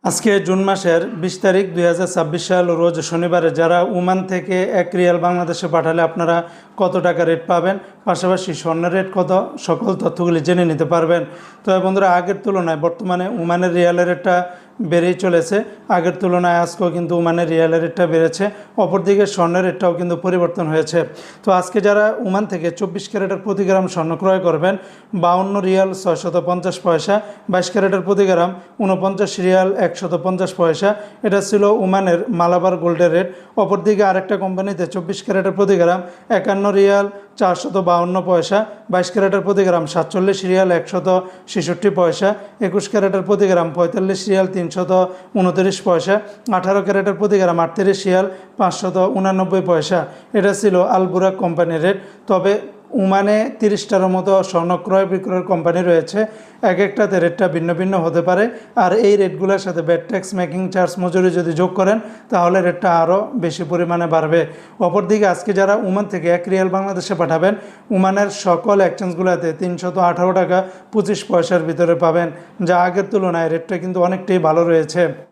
আজকে জুন মাসের 20 তারিখ 2026 সাল রোজ শনিবারে যারা ওমান থেকে 1 রিয়াল বাংলাদেশে পাঠালে আপনারা কত টাকা রেট পাবেন, পাশাপাশি স্বর্ণের রেট কত, সকল তথ্যগুলি জেনে নিতে পারবেন। তো বন্ধুরা, আগের তুলনায় বর্তমানে ওমানের রিয়ালের রেটটা বেড়েই চলেছে। আগের তুলনায় আজকেও কিন্তু ওমানের রিয়ালের রেটটা বেড়েছে, অপরদিকে স্বর্ণের রেটটাও কিন্তু পরিবর্তন হয়েছে। তো আজকে যারা ওমান থেকে 24 ক্যারেটের প্রতি গ্রাম স্বর্ণ ক্রয় করবেন 52 রিয়াল 650 পয়সা, 22 ক্যারেটের প্রতি গ্রাম 49 রিয়াল 150 পয়সা। এটা ছিল ওমানের মালাবার গোল্ডের রেট। অপরদিকে আরেকটা কোম্পানিতে 24 ক্যারেটের প্রতি গ্রাম 51 রিয়াল 452 পয়সা, 22 ক্যারেটের প্রতি গ্রাম 47 রিয়াল 166 পয়সা, 21 ক্যারেটের প্রতি গ্রাম 45 রিয়াল 329 পয়সা, 18 ক্যারেটের প্রতি গ্রাম 38 রিয়াল 589 পয়সা। এটা ছিল আল বুরাক কোম্পানির রেট। তবে ওমানে 30টার মতো স্বর্ণ ক্রয় বিক্রয়ের কোম্পানি রয়েছে, এক একটাতে রেটটা ভিন্ন ভিন্ন হতে পারে। আর এই রেটগুলোর সাথে ব্যাট ট্যাক্স, মেকিং চার্জ, মজুরি যদি যোগ করেন তাহলে রেটটা আরও বেশি পরিমাণে বাড়বে। অপরদিকে আজকে যারা ওমান থেকে 1 রিয়াল বাংলাদেশে পাঠাবেন, ওমানের সকল এক্সচেঞ্জগুলোতে 318 টাকা 25 পয়সার ভিতরে পাবেন, যা আগের তুলনায় রেটটা কিন্তু অনেকটাই ভালো রয়েছে।